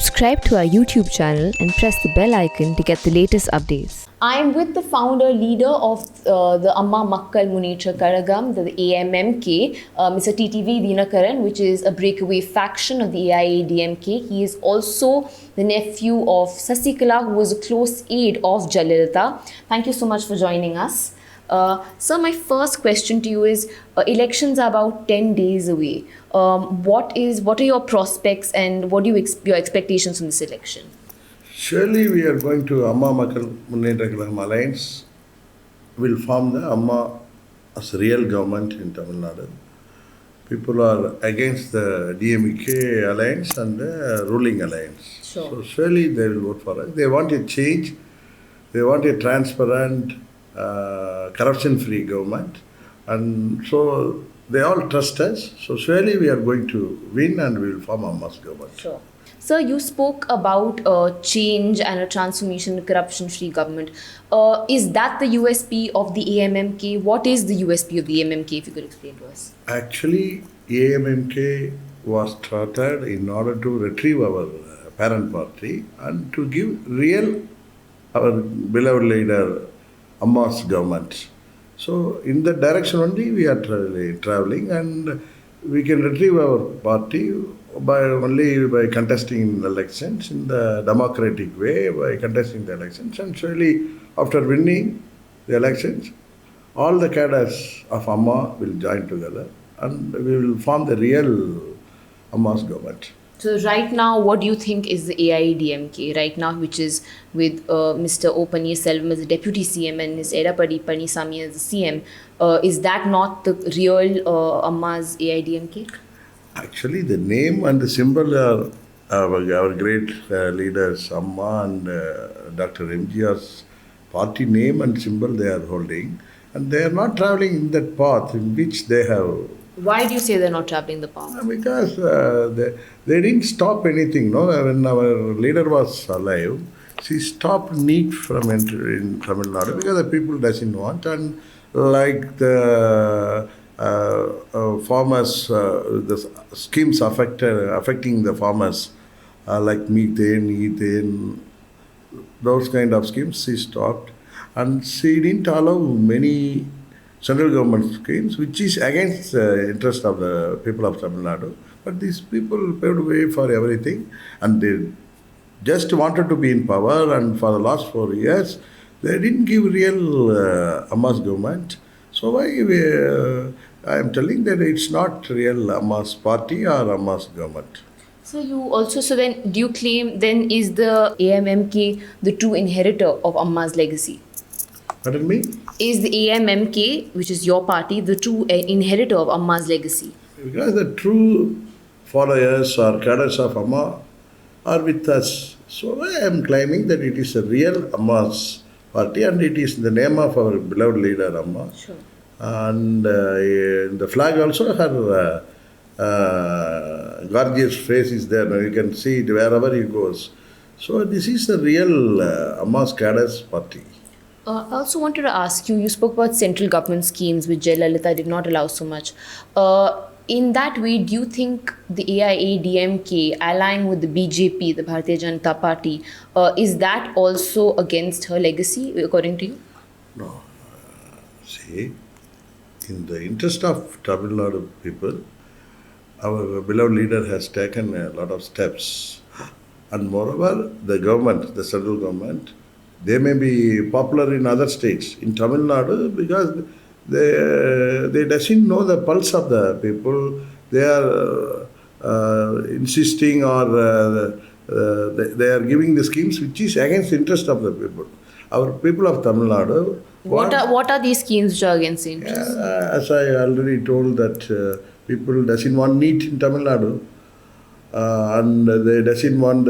Subscribe to our YouTube channel and press the bell icon to get the latest updates. I am with the founder, leader of the Amma Makkal Munnetra Kazhagam, the AMMK, Mr. TTV Dinakaran, which is a breakaway faction of the AIADMK. He is also the nephew of Sasikala, who was a close aide of Jayalalitha. Thank you so much for joining us. Sir, my first question to you is, elections are about 10 days away. What are your prospects and what do your expectations from this election? Surely we are going to Amma Makkal Munnetra Kazhagam Alliance. Will form the Amma as real government in Tamil Nadu. People are against the DMK alliance and the ruling alliance. Sure. So surely they will vote for us. They want a change. They want a transparent, corruption-free government. And so they all trust us. So surely we are going to win and we will form Amma's government. Sure. Sir, you spoke about change and a transformation, corruption-free government. Is that the USP of the AMMK? What is the USP of the AMMK, if you could explain to us? Actually, AMMK was started in order to retrieve our parent party and to give real our beloved leader Amma's government. So in that direction only we are traveling, and we can retrieve our party by contesting in elections in the democratic way, by contesting the elections, and surely after winning the elections, all the cadres of Amma will join together and we will form the real Amma's government. So right now, what do you think is the AIADMK right now, which is with Mr. O. Paneerselvam as the Deputy CM and Ms. Edapadi Panisamy as the CM? Is that not the real Amma's AIADMK? Actually, the name and the symbol are our great leaders, Amma and Dr. MGR's party name and symbol they are holding. And they are not traveling in that path in which they have. Why do you say they're not traveling the path? Because they didn't stop anything. No, when our leader was alive, she stopped NEET from entering in Tamil Nadu because the people doesn't want, and like the farmers, the schemes affecting the farmers, like methane, ethane, those kind of schemes she stopped, and she didn't allow many central government schemes which is against the interest of the people of Tamil Nadu. But these people paved way for everything, and they just wanted to be in power, and for the last 4 years they didn't give real Amma's government. So why I am telling that it's not real Amma's party or Amma's government. So then do you claim then is the AMMK the true inheritor of Amma's legacy? Pardon me? Is the AMMK, which is your party, the true inheritor of Amma's legacy? Because the true followers or cadres of Amma are with us. So I am claiming that it is a real Amma's party, and it is in the name of our beloved leader Amma. Sure. And in the flag also her gorgeous face is there. Now you can see it wherever he goes. So this is the real Amma's cadres party. I also wanted to ask you, you spoke about central government schemes which Jayalalitha did not allow so much. In that way, do you think the AIADMK allying with the BJP, the Bharatiya Janata Party, is that also against her legacy, according to you? No. See, in the interest of Tamil Nadu people, our beloved leader has taken a lot of steps. And moreover, the government, the central government, they may be popular in other states. In Tamil Nadu, because they doesn't know the pulse of the people. They are insisting, or they are giving the schemes which is against the interest of the people. Our people of Tamil Nadu. What are these schemes which are against the interest? As I already told that people doesn't want NEET in Tamil Nadu. And they doesn't want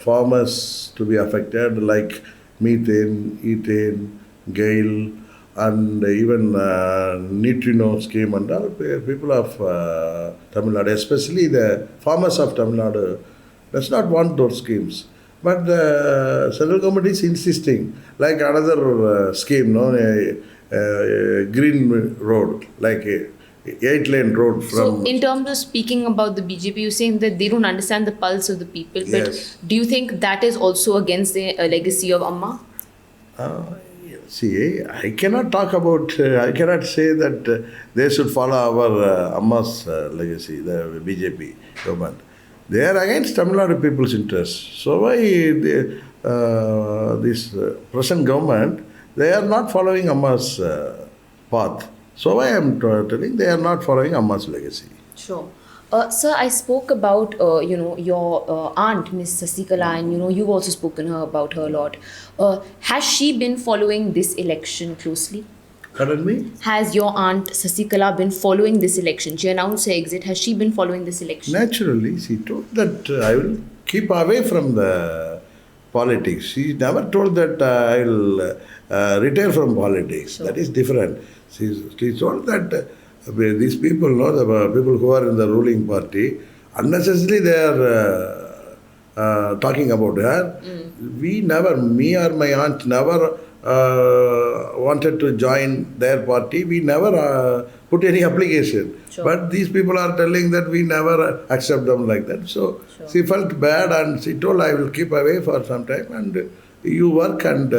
farmers to be affected, like methane, ethane, gale, and even neutrino scheme and all. People of Tamil Nadu, especially the farmers of Tamil Nadu, does not want those schemes. But the central government is insisting, like another scheme, green road, like 8-lane road from. So, in terms of speaking about the BJP, you're saying that they don't understand the pulse of the people. But Yes. do you think that is also against the legacy of Amma? See, I cannot talk about, I cannot say that they should follow our Amma's legacy, the BJP government. They are against Tamil Nadu people's interests. So why this present government, they are not following Amma's path. So why I am telling they are not following Amma's legacy. Sure. Sir, I spoke about your aunt, Miss Sasikala, and you've also spoken about her a lot. Has she been following this election closely? Pardon me? Has your aunt Sasikala been following this election? She announced her exit. Has she been following this election? Naturally, she told that I will keep away from the politics. She never told that I will retire from politics. Sure. That is different. She told that these people, the people who are in the ruling party, unnecessarily they are talking about her. We never, me or my aunt never wanted to join their party. We never put any application. Sure. But these people are telling that we never accept them like that. So Sure. she felt bad and she told I will keep away for some time and you work and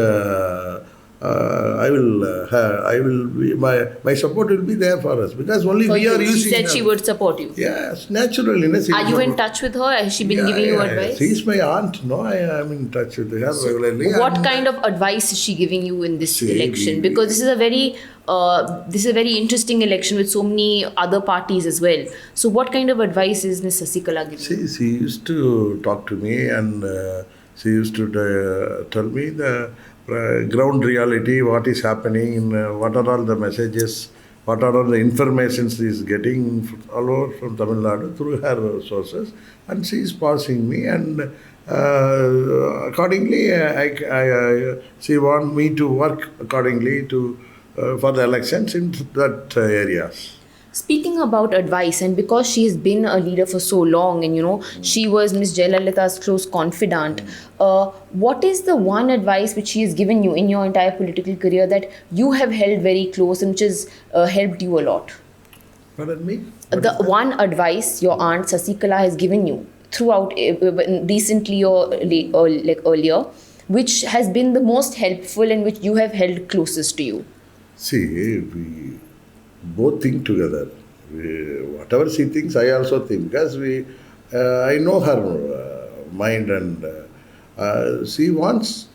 I will be, my support will be there for us because only For we you, are she using said her. she would support you. Yes, naturally. No, she Are will you in support. touch with her? Has she been giving you advice? She is my aunt. No, I am in touch with her regularly. What and- kind of advice is she giving you in this See, election? we- Because this is a very interesting election with so many other parties as well. So, what kind of advice is Ms. Sasikala giving you? She used to talk to me and she used to tell me the ground reality, what is happening, what are all the messages, what are all the information she is getting all over from Tamil Nadu through her sources, and she is passing me and accordingly she want me to work accordingly to for the elections in that areas. Speaking about advice, and because she has been a leader for so long, and she was Ms. Jayalalitha's close confidant, what is the one advice which she has given you in your entire political career that you have held very close and which has helped you a lot? Pardon me? The one advice your aunt Sasikala has given you throughout recently or like earlier, which has been the most helpful and which you have held closest to you? See, we both think together. Whatever she thinks, I also think because I know her mind and she wants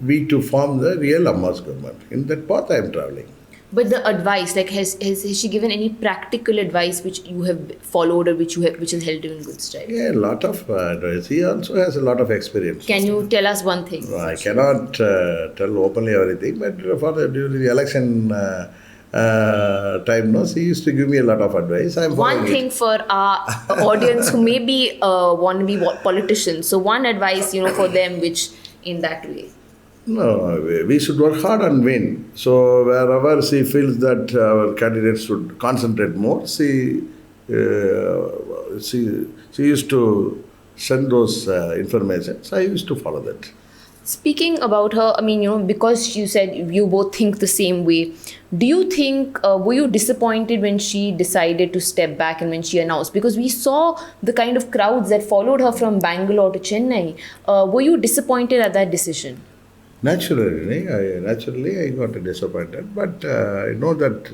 we to form the real Amma's government. In that path, I am traveling. But the advice, like has she given any practical advice which you have followed or which has held you in good stead? Yeah, a lot of advice. He also has a lot of experience. Can you tell us one thing? No, I cannot tell openly everything, but during the election time, no, she used to give me a lot of advice. I am One following thing it. for our audience who maybe want to be politicians. So one advice, for them, which in that way. No, we should work hard and win. So wherever she feels that our candidates should concentrate more, she used to send those information. So I used to follow that. Speaking about her, because you said you both think the same way, do you think, were you disappointed when she decided to step back and when she announced? Because we saw the kind of crowds that followed her from Bangalore to Chennai. Were you disappointed at that decision? Naturally, I got disappointed, but I know that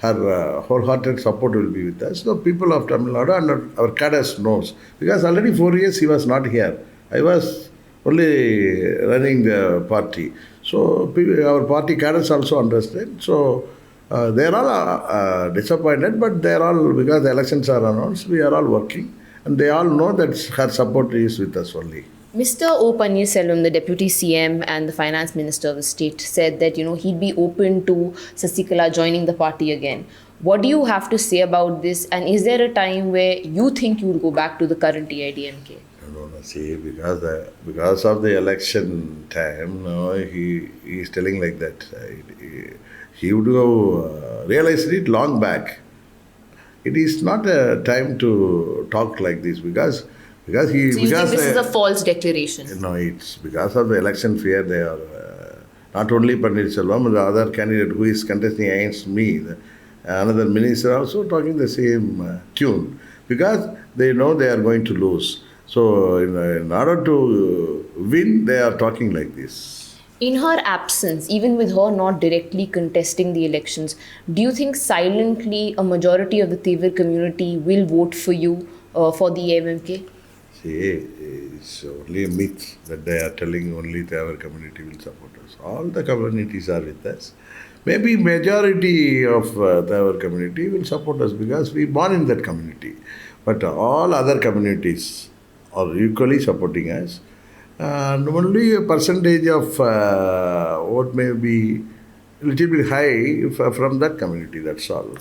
her wholehearted support will be with us. So people of Tamil Nadu and our cadres knows because already 4 years he was not here. I was only running the party. So our party cadres also understand. So they are all disappointed, but they are all, because the elections are announced, we are all working. And they all know that her support is with us only. Mr. O. Pannirselvam, the Deputy CM and the Finance Minister of the state, said that, he'd be open to Sasikala joining the party again. What do you have to say about this? And is there a time where you think you will go back to the current AIDMK? No, see, because of the election time, he is telling like that. He would have realized it long back. It is not a time to talk like this because he. So you think because this is a false declaration? No, it's because of the election fear. They are not only Pannirselvam, the other candidate who is contesting against me. Another minister also talking the same tune because they know they are going to lose. So in order to win, they are talking like this. In her absence, even with her not directly contesting the elections, do you think silently a majority of the Tevar community will vote for you for the AMMK? See, it's only a myth that they are telling only our community will support us. All the communities are with us. Maybe majority of our community will support us because we born in that community. But all other communities are equally supporting us. And only a percentage of vote may be a little bit high from that community, that's all.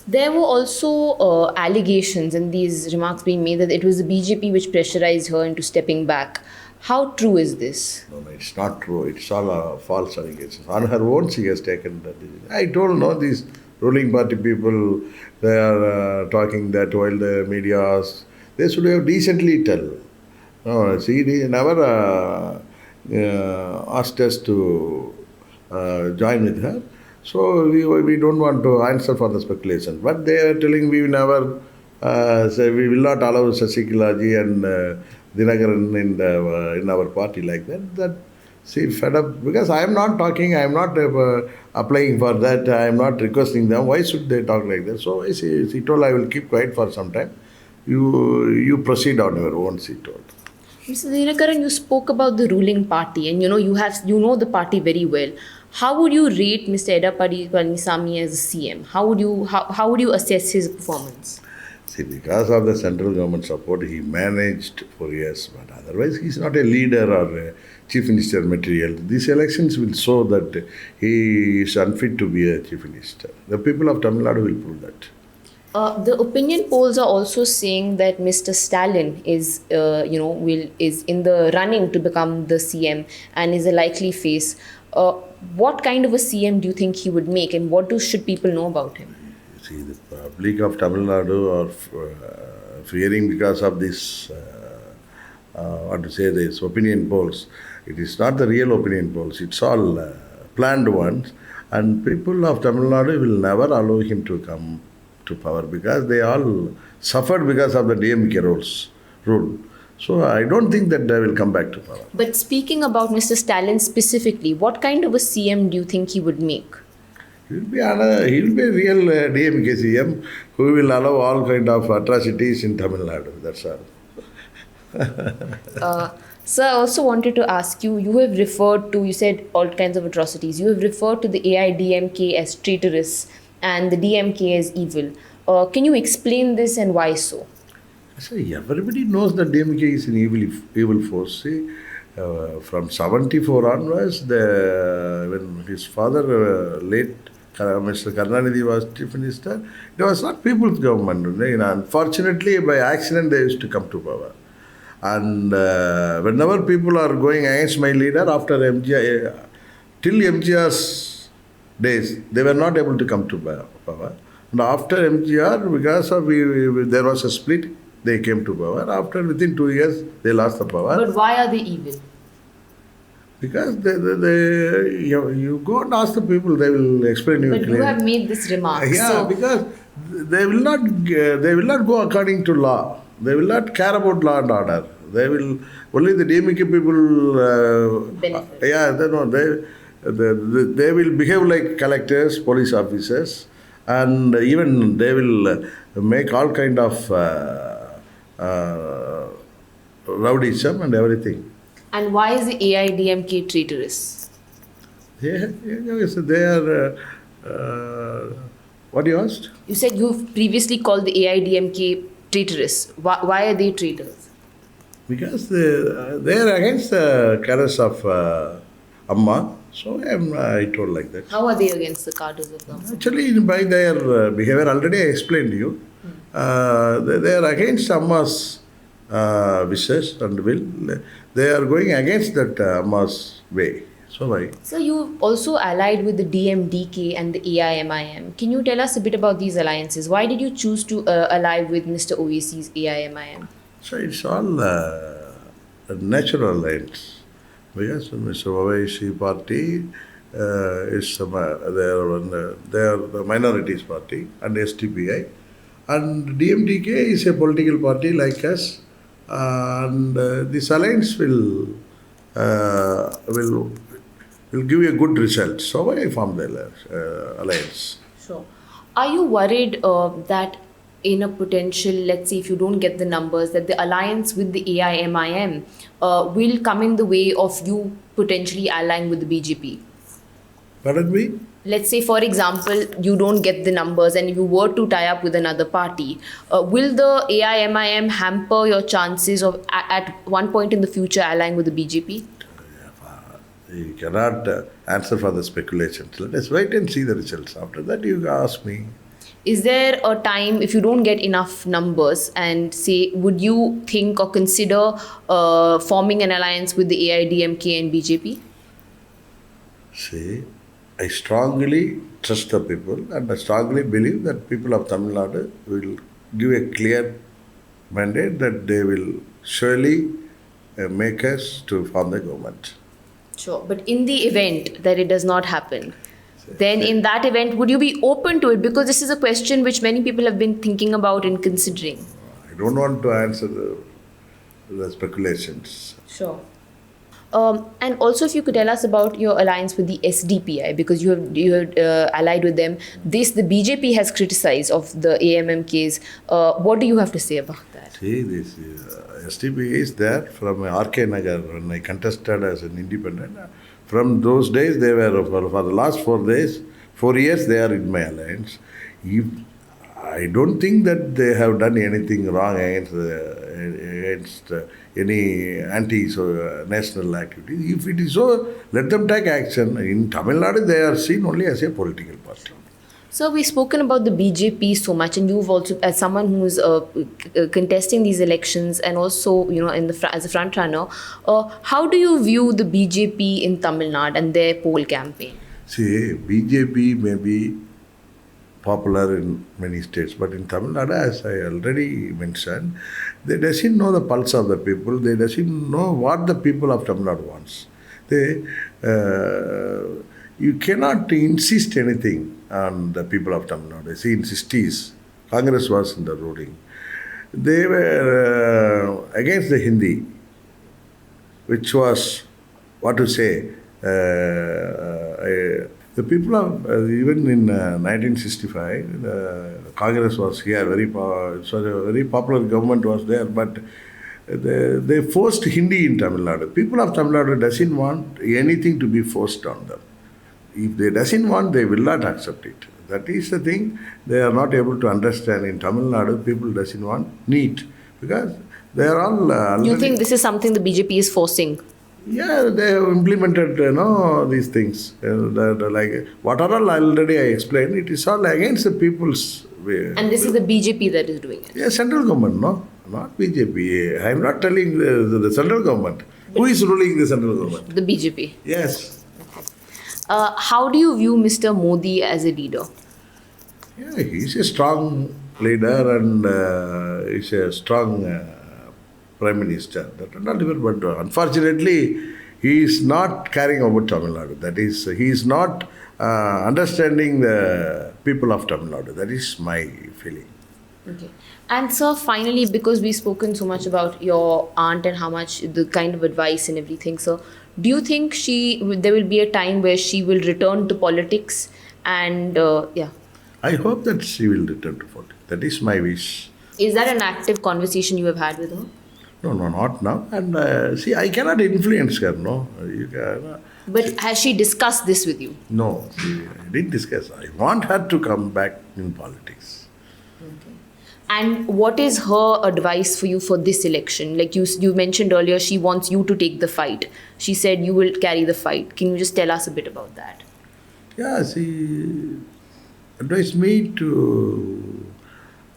There were also allegations and these remarks being made that it was the BJP which pressurized her into stepping back. How true is this? No, it's not true. It's all false allegations. On her own, she has taken that decision. I told no, these ruling party people, they are talking that while the media, they should have decently tell. No, she never asked us to join with her. So we don't want to answer for the speculation. But they are telling we will never say we will not allow Sasikala ji and Dinakaran in our party like that. That she fed up because I am not talking. I am not applying for that. I am not requesting them. Why should they talk like that? So she told I will keep quiet for some time. You proceed on your own. She told. Mr. Dinakaran, you spoke about the ruling party and you know the party very well. How would you rate Mr. Edapadi Palanisamy as a CM? How would you assess his performance? See, because of the central government support, he managed for years. But otherwise, he is not a leader or a chief minister material. These elections will show that he is unfit to be a chief minister. The people of Tamil Nadu will prove that. The opinion polls are also saying that Mr. Stalin is in the running to become the CM and is a likely face. What kind of a CM do you think he would make, and what should people know about him? See, the public of Tamil Nadu are fearing because of this, this opinion polls. It is not the real opinion polls. It's all planned ones. And people of Tamil Nadu will never allow him to come to power because they all suffered because of the DMK rule. So I don't think that they will come back to power. But speaking about Mr. Stalin specifically, what kind of a CM do you think he would make? He'll be a real DMK CM who will allow all kind of atrocities in Tamil Nadu. That's all. Sir, I also wanted to ask you, you said all kinds of atrocities. You have referred to the AIDMK as traitorous and the DMK as evil. Can you explain this and why so? So everybody knows that DMK is an evil force. See, from 74 onwards, when his father, late Mr. Karnanidhi was chief minister, it was not people's government. Unfortunately, by accident, they used to come to power. And whenever people are going against my leader, after MGR, till MGR's days, they were not able to come to power. And after MGR, because of there was a split, they came to power. After within 2 years, they lost the power. But why are they evil? Because you go and ask the people, they will explain you. But you have made this remark. Yeah, because they will not go according to law. They will not care about law and order. They will only the DMK people. Benefit. They will behave like collectors, police officers, and even they will make all kind of rowdyism and everything. And why is the AIDMK traitorous? They are. What you asked? You said you've previously called the AIDMK traitorous. Why are they traitors? Because they are against the cadres of Amma. So I told like that. How are they against the cadres of Amma? Actually, by their behavior, already I explained to you. They are against Amma's wishes and will. They are going against that Amma's way. So why? So you also allied with the DMDK and the AIMIM. Can you tell us a bit about these alliances? Why did you choose to ally with Mr. Owaisi's AIMIM? So it's all a natural alliance. Because Mr. Owaisi party they are the minorities party, and STPI. And DMDK is a political party like us, and this alliance will give you a good result. So I formed the alliance. Sure. Are you worried that in a potential, let's say, if you don't get the numbers, that the alliance with the AIMIM will come in the way of you potentially allying with the BJP? Pardon me? Let's say, for example, you don't get the numbers and you were to tie up with another party, will the AIMIM hamper your chances of at one point in the future allying with the BJP? You cannot answer for the speculations. Let us wait and see the results. After that, you ask me. Is there a time, if you don't get enough numbers, and say, would you think or consider forming an alliance with the AIDMK and BJP? See, I strongly trust the people, and I strongly believe that people of Tamil Nadu will give a clear mandate that they will surely make us to form the government. Sure. But in the event that it does not happen, then in that event, would you be open to it? Because this is a question which many people have been thinking about and considering. I don't want to answer the speculations. Sure. And also, if you could tell us about your alliance with the SDPI, because you have allied with them. The BJP has criticized of the AMMKs. What do you have to say about that? See, this STP is there from RK Nagar when I contested as an independent. From those days, they were for the last 4 years, they are in my alliance. I don't think that they have done anything wrong against any anti-national activity. If it is so, let them take action. In Tamil Nadu, they are seen only as a political party. So we've spoken about the BJP so much, and you've also, as someone who's contesting these elections, and also as a front runner, how do you view the BJP in Tamil Nadu and their poll campaign? See, BJP may be popular in many states, but in Tamil Nadu, as I already mentioned, they doesn't know the pulse of the people. They doesn't know what the people of Tamil Nadu wants. You cannot insist anything on the people of Tamil Nadu. See, in 60s, Congress was in the ruling. They were against the Hindi, which was, what to say, the people of, even in 1965, Congress was here, so a very popular government was there, but they forced Hindi in Tamil Nadu. People of Tamil Nadu doesn't want anything to be forced on them. If they doesn't want, they will not accept it. That is the thing they are not able to understand. In Tamil Nadu, people doesn't want NEET because they are all... you think this is something the BJP is forcing? Yeah, they have implemented, these things. Like whatever already I explained, it is all against the people's way. And this is the BJP that is doing it? Yeah, central government, no? Not BJP. I am not telling the central government. Who is ruling the central government? The BJP. Yes. How do you view Mr. Modi as a leader? Yeah, he is a strong leader and he's a strong Prime Minister. That is not even, but unfortunately, he is not caring about Tamil Nadu. That is, he is not understanding the people of Tamil Nadu. That is my feeling. Okay. And sir, finally, because we've spoken so much about your aunt and how much the kind of advice and everything, sir, do you think there will be a time where she will return to politics and I hope that she will return to politics. That is my wish. Is that an active conversation you have had with her? No, not now. And see, I cannot influence her, no. But has she discussed this with you? No, I didn't discuss. I want her to come back in politics. Okay. And what is her advice for you for this election? Like you mentioned earlier, she wants you to take the fight. She said you will carry the fight. Can you just tell us a bit about that? Yeah, she advised me to,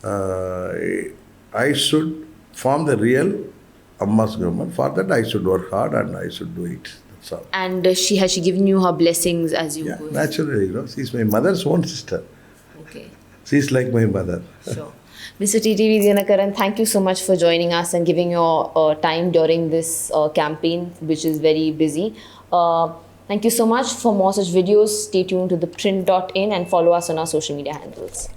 I should form the real Amma's government. For that, I should work hard and I should do it. That's all. And has she given you her blessings as you go? Naturally, she's my mother's own sister. Okay. She's like my mother. Sure. Mr. TTV Dinakaran, thank you so much for joining us and giving your time during this campaign, which is very busy. Thank you so much. For more such videos, stay tuned to theprint.in and follow us on our social media handles.